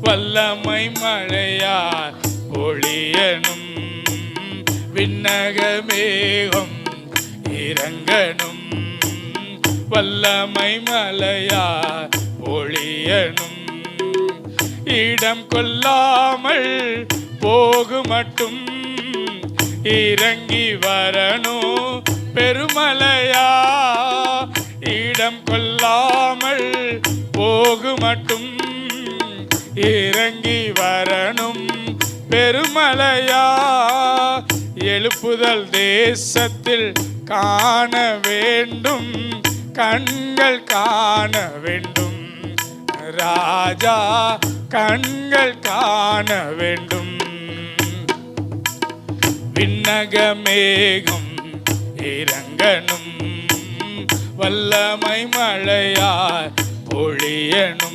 வல்லமை மழையார் பொழியனும் விண்ணக மேகம் இறங்கனும் வல்லமை மழையார் பொழியனும் இடம் கொள்ளாமல் போகு மட்டும் இறங்கி வரணும் பெருமலையா இடம் கொள்ளாமல் போகு மட்டும் இறங்கி வரணும் பெருமலையா எழுப்புதல் தேசத்தில் காண வேண்டும் கண்கள் காண வேண்டும் ராஜா கண்கள் காண வேண்டும் விண்ணக மேகம் இறங்கனும் வல்லமை மழையார் பொழியனும்